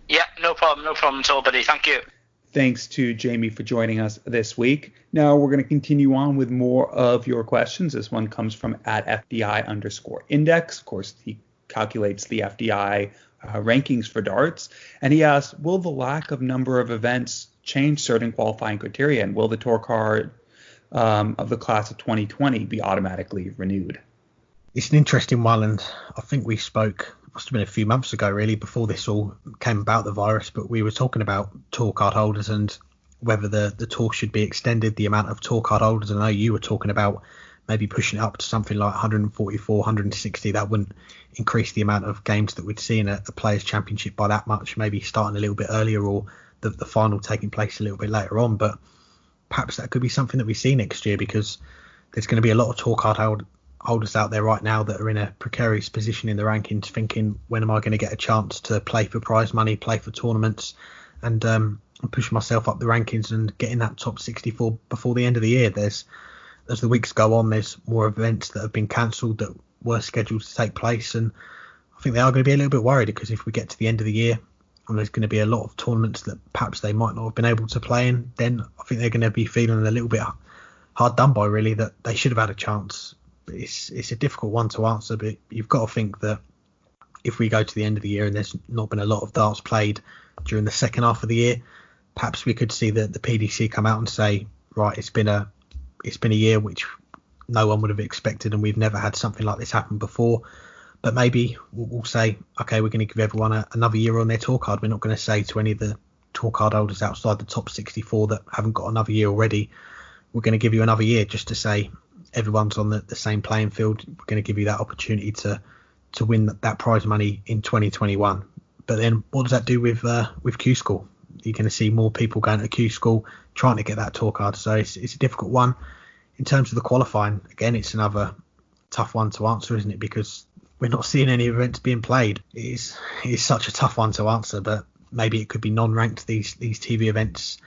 Yeah, no problem at all, buddy. Thank you. Thanks to Jamie for joining us this week. Now we're going to continue on with more of your questions. This one comes from @FDI_index. Of course, he calculates the FDI rankings for darts, and he asks, will the lack of number of events change certain qualifying criteria, and will the tour card of the class of 2020 be automatically renewed? It's an interesting one, and I think we spoke, must have been a few months ago really, before this all came about, the virus, but we were talking about tour card holders and whether the tour should be extended, the amount of tour card holders. I know you were talking about maybe pushing it up to something like 144, 160. That wouldn't increase the amount of games that we'd see in a Players' Championship by that much, maybe starting a little bit earlier, or the final taking place a little bit later on. But perhaps that could be something that we see next year, because there's going to be a lot of tour card holders out there right now that are in a precarious position in the rankings, thinking, when am I going to get a chance to play for prize money, play for tournaments, and push myself up the rankings and get in that top 64 before the end of the year. As the weeks go on, there's more events that have been cancelled that were scheduled to take place, and I think they are going to be a little bit worried, because if we get to the end of the year and there's going to be a lot of tournaments that perhaps they might not have been able to play in, then I think they're going to be feeling a little bit hard done by, really, that they should have had a chance. It's a difficult one to answer, but you've got to think that if we go to the end of the year and there's not been a lot of darts played during the second half of the year, perhaps we could see the PDC come out and say, right, it's been a year which no one would have expected, and we've never had something like this happen before. But maybe we'll say, okay, we're going to give everyone another year on their tour card. We're not going to say to any of the tour card holders outside the top 64 that haven't got another year already, we're going to give you another year, just to say everyone's on the same playing field. We're going to give you that opportunity to win that prize money in 2021. But then what does that do with Q School? You're going to see more people going to Q School trying to get that tour card. So it's a difficult one. In terms of the qualifying, again, it's another tough one to answer, isn't it? Because we're not seeing any events being played. It is such a tough one to answer, but maybe it could be non-ranked, these TV events.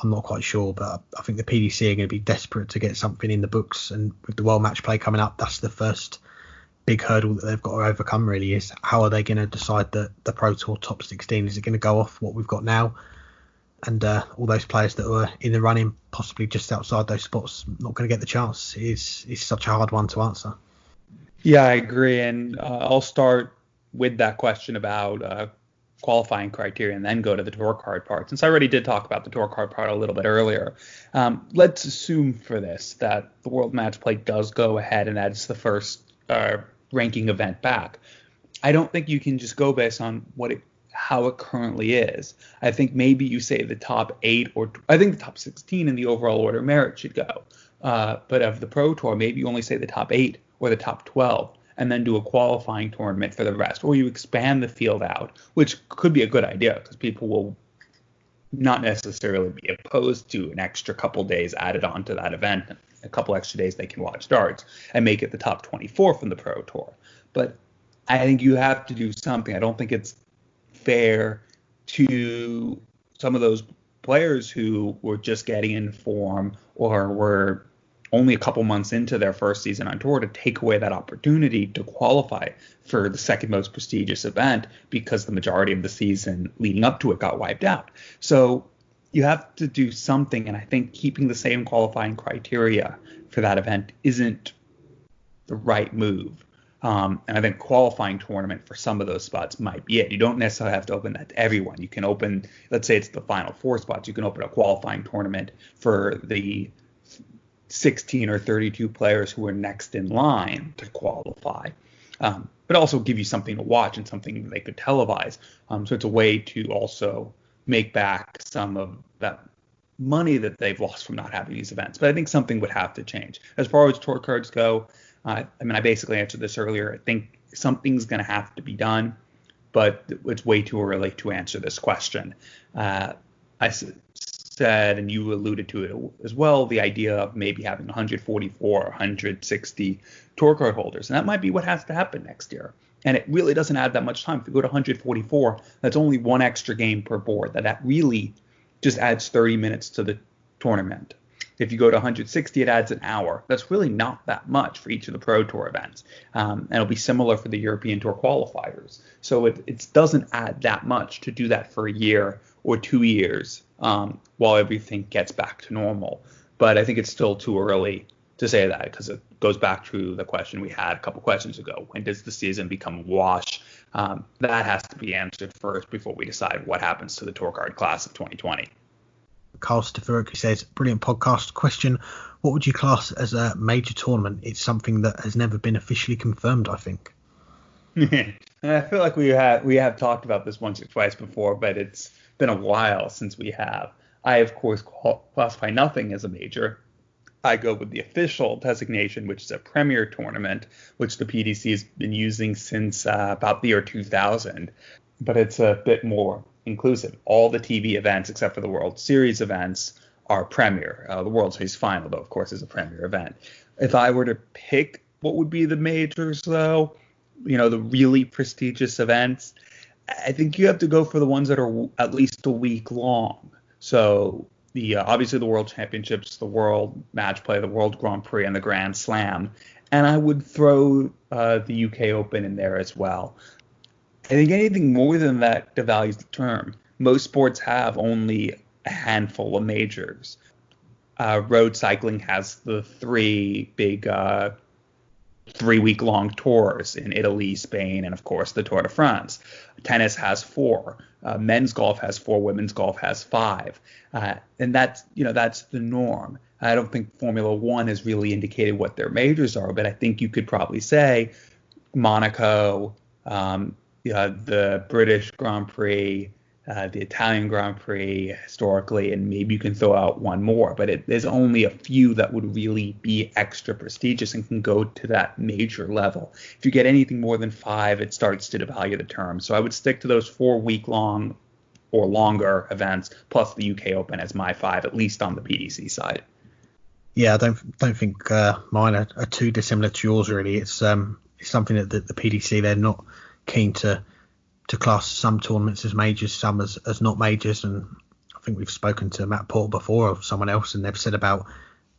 I'm not quite sure, but I think the PDC are going to be desperate to get something in the books. And with the World Match Play coming up, that's the first big hurdle that they've got to overcome, really, is how are they going to decide that the Pro Tour top 16? Is it going to go off what we've got now? And all those players that were in the running, possibly just outside those spots, not going to get the chance. It's such a hard one to answer. Yeah, I agree. And I'll start with that question about qualifying criteria and then go to the tour card part. Since I already did talk about the tour card part a little bit earlier, let's assume for this that the World Match Play does go ahead and that's the first ranking event back. I don't think you can just go based on how it currently is. I think maybe you say the top 8 or I think the top 16 in the overall order of merit should go. But of the Pro Tour, maybe you only say the top 8 or the top 12 and then do a qualifying tournament for the rest. Or you expand the field out, which could be a good idea because people will not necessarily be opposed to an extra couple days added onto that event, a couple extra days they can watch darts and make it the top 24 from the Pro Tour. But I think you have to do something. I don't think it's fair to some of those players who were just getting in form or were only a couple months into their first season on tour to take away that opportunity to qualify for the second most prestigious event because the majority of the season leading up to it got wiped out. So you have to do something, and I think keeping the same qualifying criteria for that event isn't the right move. And I think qualifying tournament for some of those spots might be it. You don't necessarily have to open that to everyone. You can open, let's say it's the final 4 spots, you can open a qualifying tournament for the 16 or 32 players who are next in line to qualify, but also give you something to watch and something that they could televise. So it's a way to also make back some of that money that they've lost from not having these events. But I think something would have to change. As far as tour cards go, I basically answered this earlier. I think something's going to have to be done, but it's way too early to answer this question. I said, and you alluded to it as well, the idea of maybe having 144 or 160 tour card holders. And that might be what has to happen next year. And it really doesn't add that much time. If you go to 144, that's only one extra game per board. That really just adds 30 minutes to the tournament. If you go to 160, it adds an hour. That's really not that much for each of the Pro Tour events. And it'll be similar for the European Tour qualifiers. So it doesn't add that much to do that for a year or 2 years while everything gets back to normal. But I think it's still too early to say that because it goes back to the question we had a couple questions ago. When does the season become a wash? That has to be answered first before we decide what happens to the tour card class of 2020. Carl Stefaroki says, brilliant podcast. Question, what would you class as a major tournament? It's something that has never been officially confirmed, I think. I feel like we have talked about this once or twice before, but it's been a while since we have. I, of course, classify nothing as a major. I go with the official designation, which is a premier tournament, which the PDC has been using since about the year 2000. But it's a bit more inclusive. All the TV events, except for the World Series events, are premier. The World Series final, though, of course, is a premier event. If I were to pick what would be the majors, though, the really prestigious events, I think you have to go for the ones that are at least a week long. So obviously the World Championships, the World Match Play, the World Grand Prix, and the Grand Slam. And I would throw the UK Open in there as well. I think anything more than that devalues the term. Most sports have only a handful of majors. Road cycling has the 3 big 3-week-long tours in Italy, Spain, and of course the Tour de France. Tennis has 4. Men's golf has 4. Women's golf has 5. And that's the norm. I don't think Formula One has really indicated what their majors are, but I think you could probably say Monaco, the British Grand Prix, the Italian Grand Prix historically, and maybe you can throw out one more. But there's only a few that would really be extra prestigious and can go to that major level. If you get anything more than 5, it starts to devalue the term. So I would stick to those 4-week-long or longer events, plus the UK Open as my 5, at least on the PDC side. Yeah, I don't think mine are too dissimilar to yours, really. It's something that the PDC, they're not keen to class some tournaments as majors, some as not majors. And I think we've spoken to Matt Porter before or someone else, and they've said about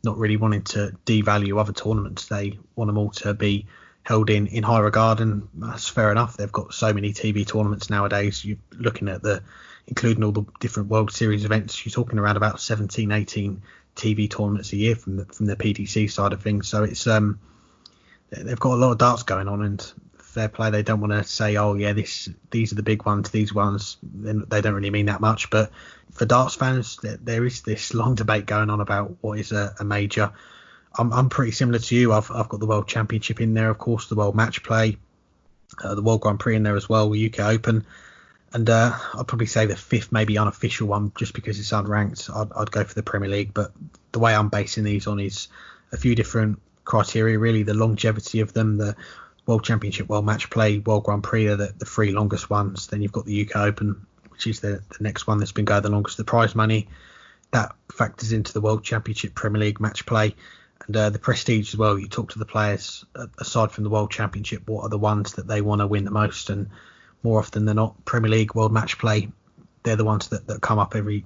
not really wanting to devalue other tournaments. They want them all to be held in high regard, and that's fair enough. They've got so many TV tournaments nowadays. You're looking at including all the different World Series events, you're talking around about 17, 18 TV tournaments a year from the PDC side of things. So it's they've got a lot of darts going on, and fair play. They don't want to say, oh yeah, these are the big ones, these ones, they don't really mean that much. But for darts fans, there is this long debate going on about what is a major. I'm pretty similar to you. I've got the World Championship in there, of course, the World Match Play, the World Grand Prix in there as well, UK Open. And I'd probably say the fifth, maybe unofficial one, just because it's unranked. I'd go for the Premier League. But the way I'm basing these on is a few different criteria, really. The longevity of them, the World Championship, World Match Play, World Grand Prix are the three longest ones. Then you've got the UK Open, which is the next one that's been going the longest. The prize money, that factors into the World Championship, Premier League Match Play. And the prestige as well. You talk to the players, aside from the World Championship, what are the ones that they want to win the most? And more often than not, Premier League, World Match Play, they're the ones that come up every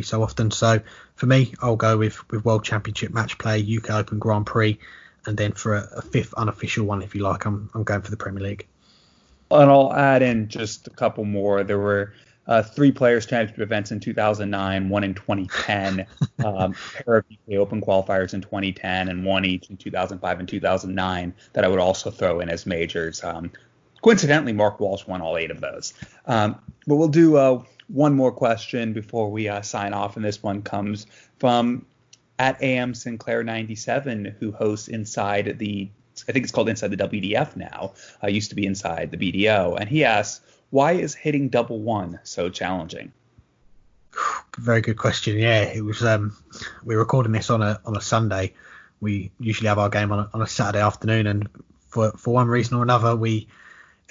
so often. So for me, I'll go with World Championship, Match Play, UK Open, Grand Prix, and then for a fifth unofficial one, if you like, I'm going for the Premier League. And I'll add in just a couple more. There were 3 Players Championship events in 2009, one in 2010, a pair of UK Open qualifiers in 2010, and one each in 2005 and 2009 that I would also throw in as majors. Coincidentally, Mark Walsh won all 8 of those. But we'll do one more question before we sign off, and this one comes from at AM Sinclair 97, who hosts Inside I think it's called Inside the WDF now. Used to be Inside the BDO, and he asks, why is hitting double one so challenging? Very good question. Yeah, it was. We're recording this on a Sunday. We usually have our game on a Saturday afternoon, and for one reason or another, we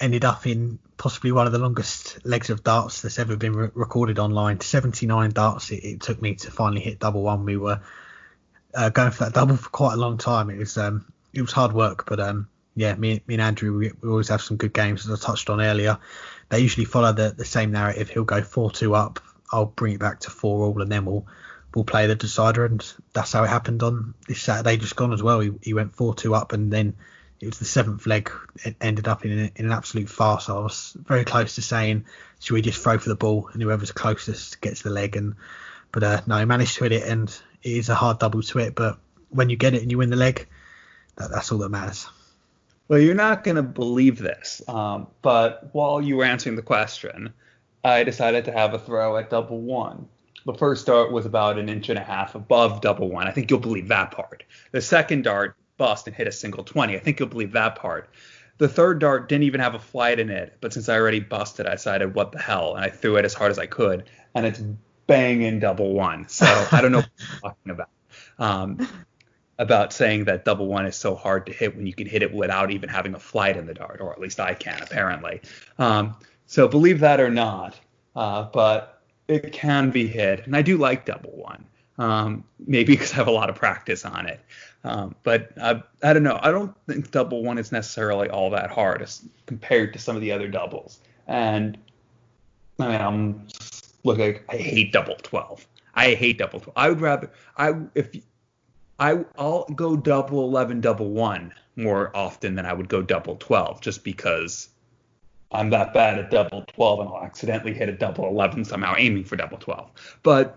ended up in possibly one of the longest legs of darts that's ever been recorded online. 79 darts it took me to finally hit double one. We were going for that double for quite a long time. It was hard work, but yeah, me and Andrew, we always have some good games, as I touched on earlier. They usually follow the same narrative. He'll go 4-2 up, I'll bring it back to 4-all, and then we'll play the decider. And that's how it happened on this Saturday just gone as well. He went 4-2 up, and then it was the 7th leg. It ended up in an absolute farce. I was very close to saying, should we just throw for the ball, and whoever's closest gets the leg. But no, he managed to hit it, and it is a hard double to hit. But when you get it and you win the leg, that's all that matters. Well, you're not going to believe this, but while you were answering the question, I decided to have a throw at double one. The first dart was about 1.5 inches above double one. I think you'll believe that part. The second dart bust and hit a single 20. I think you'll believe that part. The third dart didn't even have a flight in it, but since I already busted, I decided, what the hell, and I threw it as hard as I could, and it's banging double one. So I don't know what you're talking about saying that double one is so hard to hit when you can hit it without even having a flight in the dart, or at least I can, apparently. So believe that or not, but it can be hit, and I do like double one, maybe because I have a lot of practice on it. But I don't know. I don't think double one is necessarily all that hard as compared to some of the other doubles. And I mean, I hate double 12. I hate double 12. I would rather I'll go double 11, double one more often than I would go double 12, just because I'm that bad at double 12 and I'll accidentally hit a double 11 somehow aiming for double 12. But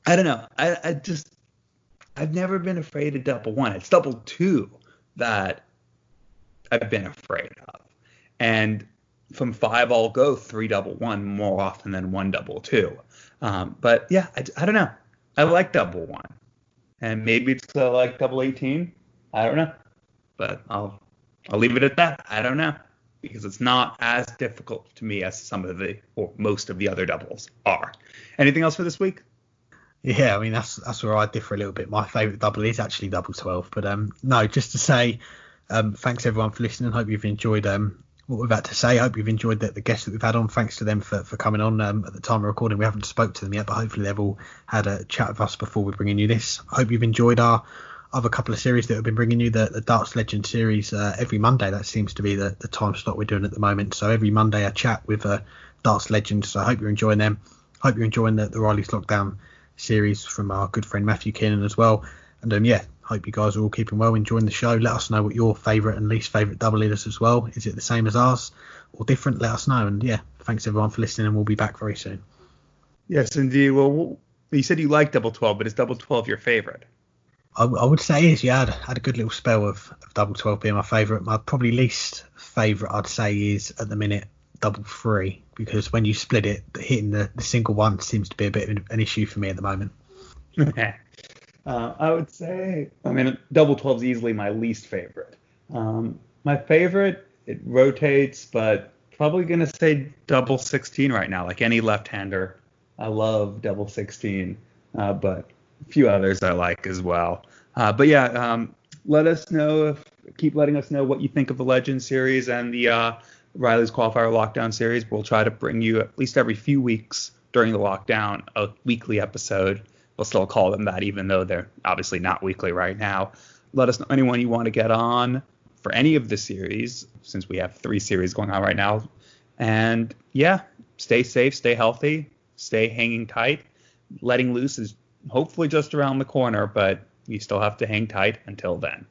I don't know. I've never been afraid of double one. It's double two that I've been afraid of. And from 5, I'll go 3 double one more often than 1 double two. But yeah, I don't know. I like double one. And maybe it's like double 18. I don't know. But I'll leave it at that. I don't know. Because it's not as difficult to me as some of or most of the other doubles are. Anything else for this week? Yeah, I mean, that's where I differ a little bit. My favourite double is actually double 12. But no, just to say thanks everyone for listening. Hope you've enjoyed what we've had to say. Hope you've enjoyed the guests that we've had on. Thanks to them for coming on. At the time of recording, we haven't spoke to them yet, but hopefully they've all had a chat with us before we're bringing you this. Hope you've enjoyed our other couple of series that have been bringing you, the Darts Legend series every Monday. That seems to be the time slot we're doing at the moment. So every Monday a chat with Darts Legend. So I hope you're enjoying them. Hope you're enjoying the Riley's Lockdown series from our good friend Matthew Keenan as well. And yeah, hope you guys are all keeping well, enjoying the show. Let us know what your favourite and least favourite double is as well. Is it the same as ours or different? Let us know. And yeah, thanks everyone for listening, and we'll be back very soon. Yes, indeed. Well, you said you like double 12, but is double 12 your favourite? I would say it is. Yeah, I had a good little spell of double 12 being my favourite. My probably least favourite, I'd say, is at the minute double 3, because when you split it, hitting the single one seems to be a bit of an issue for me at the moment. I would say, double 12 is easily my least favorite. My favorite It rotates, but probably going to say double 16 right now, like any left-hander. I love double 16, but a few others I like as well. But yeah, keep letting us know what you think of the Legends series and the Riley's Qualifier Lockdown series. We'll try to bring you at least every few weeks during the lockdown a weekly episode. We'll still call them that, even though they're obviously not weekly right now. Let us know anyone you want to get on for any of the series, since we have 3 series going on right now. And yeah, stay safe, stay healthy, stay hanging tight. Letting loose is hopefully just around the corner, but you still have to hang tight until then.